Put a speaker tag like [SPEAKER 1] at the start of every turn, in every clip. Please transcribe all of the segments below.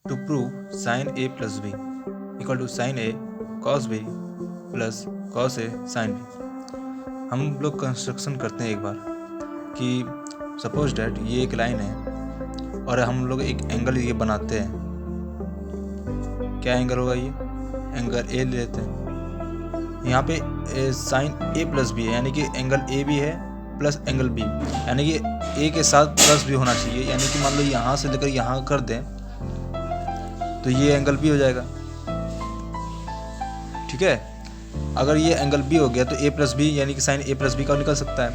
[SPEAKER 1] To prove sine A plus B equal to sine A cos B plus cos A sine B. हम लोग construction करते हैं एक बार कि सपोज डैट ये एक लाइन है और हम लोग एक एंगल ये बनाते हैं। क्या एंगल होगा? ये एंगल ए लेते हैं। यहाँ पे साइन ए प्लस बी है, यानी कि एंगल ए भी है प्लस एंगल बी, यानी कि ए के साथ प्लस भी होना चाहिए। यानी कि मान लो यहाँ से लेकर यहाँ कर दें तो ये एंगल बी हो जाएगा। ठीक है, अगर ये एंगल बी हो गया तो ए प्लस बी यानी कि साइन ए प्लस बी का निकल सकता है।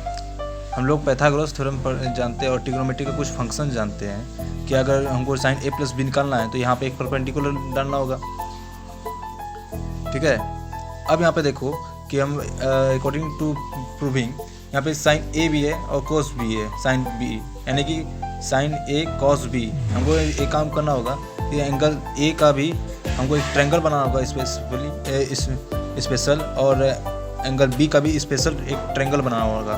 [SPEAKER 1] हम लोग पाइथागोरस थ्योरम जानते हैं और ट्रिग्नोमेट्री का कुछ फंक्शन जानते हैं कि अगर हमको साइन ए प्लस बी निकालना है तो यहाँ पे एक परपेंडिकुलर डालना होगा। ठीक है, अब यहाँ पे देखो कि हम अकॉर्डिंग टू प्रूविंग यहाँ पे साइन ए भी है और कोस बी है, साइन बी यानी कि साइन ए कॉस बी। हमको एक काम करना होगा कि एंगल ए का भी हमको एक ट्रायंगल बनाना होगा स्पेशल, और एंगल बी का भी स्पेशल एक ट्रायंगल बनाना होगा।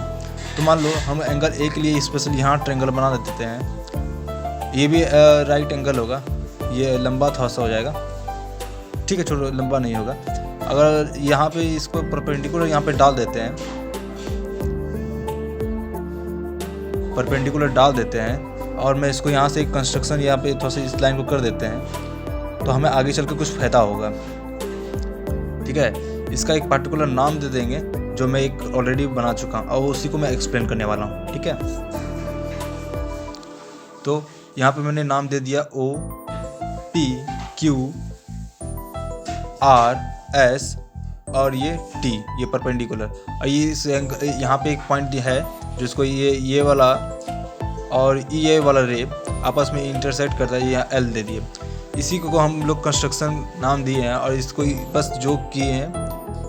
[SPEAKER 1] तो मान लो हम एंगल ए के लिए स्पेशल यहाँ ट्रायंगल बना देते हैं। ये भी राइट एंगल होगा, ये लंबा थोड़ा सा हो जाएगा। ठीक है, छोड़ो, लंबा नहीं होगा। अगर यहाँ पे इसको परपेंडिकुलर यहाँ पे डाल देते हैं, परपेंडिकुलर डाल देते हैं और मैं इसको यहाँ से एक कंस्ट्रक्शन यहाँ पे थोड़ा सा इस लाइन को कर देते हैं तो हमें आगे चल के कुछ फायदा होगा। ठीक है, इसका एक पार्टिकुलर नाम दे देंगे जो मैं एक ऑलरेडी बना चुका हूँ और उसी को मैं एक्सप्लेन करने वाला हूँ। ठीक है, तो यहाँ पे मैंने नाम दे दिया O P Q R S और ये टी, ये परपेंडिकुलर। और ये इस यहाँ पे एक पॉइंट है जिसको ये वाला और ये वाला रे आपस में इंटरसेक्ट करता है, यहाँ एल दे दिए। इसी को हम लोग कंस्ट्रक्शन नाम दिए हैं और इसको बस जो किए हैं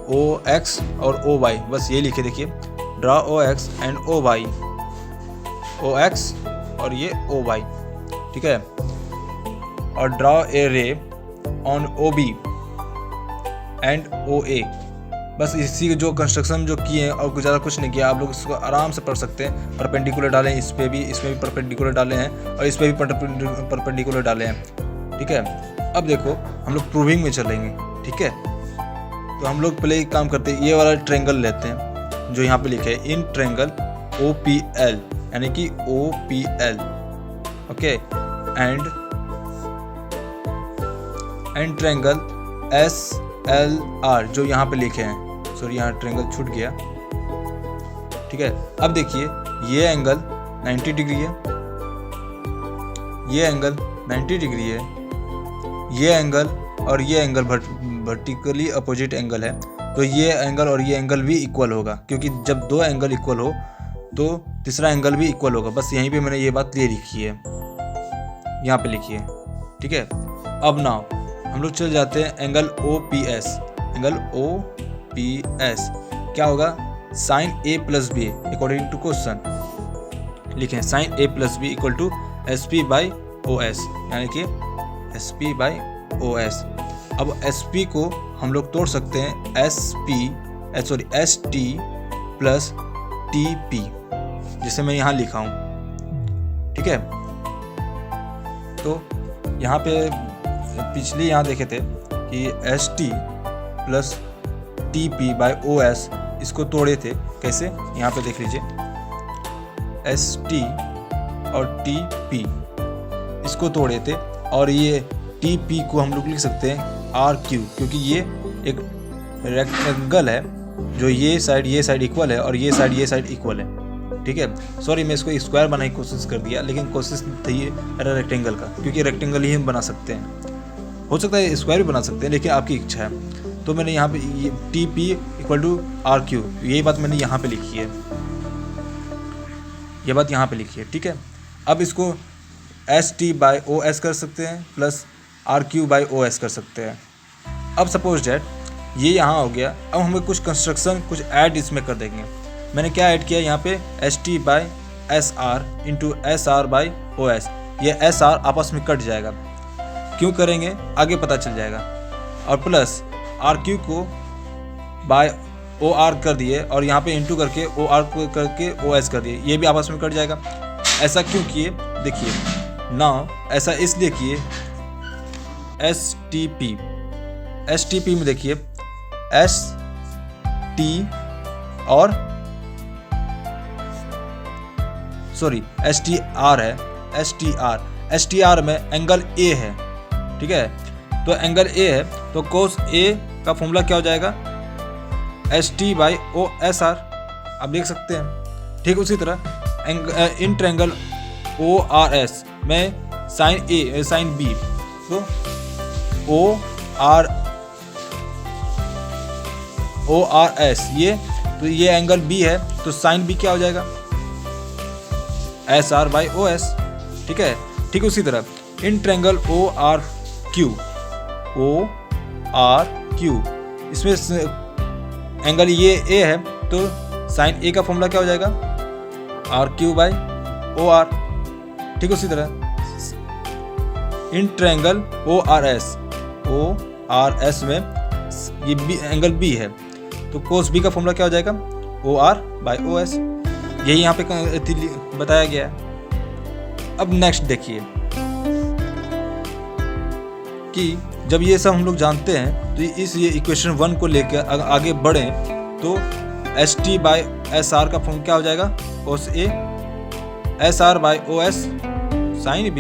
[SPEAKER 1] ओ एक्स और ओ वाई, बस ये लिखे देखिए, draw O X and O Y, O X और ये ओ वाई। ठीक है, और ड्रा ए रे ऑन ओ बी एंड ओ ए। बस इसी जो कंस्ट्रक्शन जो किए हैं और कुछ ज़्यादा कुछ नहीं किया। आप लोग इसको आराम से पढ़ सकते हैं। परपेंडिकुलर डालें इस पे भी, इसमें भी परपेंडिकुलर डाले हैं और इस पे भी परपेंडिकुलर डाले हैं। ठीक है, अब देखो हम लोग प्रूविंग में चलेंगे। ठीक है, तो हम लोग पहले एक काम करते हैं, ये वाला ट्रायंगल लेते हैं जो यहाँ पे लिखे है in triangle O P L, यानी कि O P L. Okay, and triangle S L R जो यहाँ पे लिखे हैं। सॉरी, यहाँ ट्रायंगल छूट गया। ठीक है, अब देखिए ये एंगल 90 डिग्री है, ये एंगल 90 डिग्री है, ये एंगल और ये एंगल वर्टिकली अपोजिट एंगल है। तो ये एंगल और ये एंगल भी इक्वल होगा, क्योंकि जब दो एंगल इक्वल हो तो तीसरा एंगल भी इक्वल होगा। बस यहीं पे मैंने ये बात ये लिखी है, यहाँ पे लिखी है। ठीक है, अब नाउ हम लोग चल जाते हैं angle O P S. Angle O P S क्या होगा? Sine A plus B according to question लिखें, sine A plus B equal to S P by O S, यानी कि S P by O S. अब S P को हम लोग तोड़ सकते हैं S T plus T P, जिसे मैं यहाँ लिखा हूँ। ठीक है, तो यहाँ पे पिछले यहाँ देखे थे कि S T plus T P by O S, इसको तोड़े थे कैसे? यहाँ पे देख लीजिए, एस टी और टी पी इसको तोड़े थे और ये टी पी को हम लोग लिख सकते हैं आर क्यू, क्योंकि ये एक रेक्टेंगल है जो ये साइड इक्वल है और ये साइड इक्वल है। ठीक है, सॉरी मैं इसको स्क्वायर बनाने की कोशिश कर दिया, लेकिन कोशिश थी रेक्टेंगल का, क्योंकि रेक्टेंगल ही हम बना सकते हैं। हो सकता है स्क्वायर भी बना सकते हैं, लेकिन आपकी इच्छा है। तो मैंने यहाँ पे ये T P equal to R Q, यही बात मैंने यहाँ पे लिखी है, ये बात यहाँ पे लिखी है। ठीक है, अब इसको S T by O S कर सकते हैं plus R Q by O S कर सकते हैं। अब सपोज डैट ये यहाँ हो गया। अब हमें कुछ कंस्ट्रक्शन कुछ ऐड इसमें कर देंगे। मैंने क्या ऐड किया यहाँ पे, S T by S R into S R by O S. ये एस आर आपस में कट जाएगा, क्यों करेंगे आगे पता चल जाएगा। और प्लस आर क्यू को बाय ओ आर कर दिए और यहाँ पे इंटू करके ओ आर को करके ओ एस कर दिए, ये भी आपस में कट जाएगा। ऐसा क्यों किए? देखिए ना, ऐसा इसलिए किए STP में देखिए STR है, STR में एंगल A है, ठीक है। तो एंगल A है तो cos A का फॉर्मूला क्या हो जाएगा, ST/OSR, आप देख सकते हैं। ठीक उसी तरह इन ट्रायंगल ORS में sin B, तो ORS ये एंगल B है तो sin B क्या हो जाएगा, SR/OS, ठीक है। ठीक उसी तरह इन ट्रायंगल ORQ, इसमें एंगल ये A है तो sin A का फॉर्मूला क्या हो जाएगा, RQ/OR। ठीक उसी तरह इन ट्रायंगल ORS में ये एंगल B है तो cos B का फॉर्मूला क्या हो जाएगा, OR/OS। यही यहाँ पे बताया गया है। अब नेक्स्ट देखिए कि जब ये सब हम लोग जानते हैं तो ये इक्वेशन 1 को लेकर आगे बढ़ें तो ST/SR का फॉर्म क्या हो जाएगा, cos A, SR/OS sin B,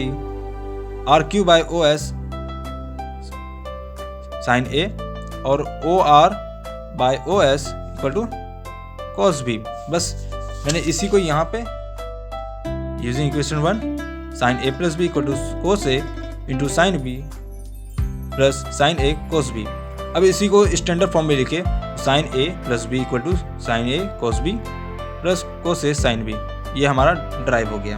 [SPEAKER 1] RQ/OS sin A और OR/OS equal to cos B। बस मैंने इसी को यहाँ पे using equation 1 sin A plus B equal to cos A into sin B plus sin A cos B। अब इसी को स्टैंडर्ड फॉर्म में लिखे sin A plus B equal to sin A cos B plus cos A sin B, ये हमारा drive हो गया।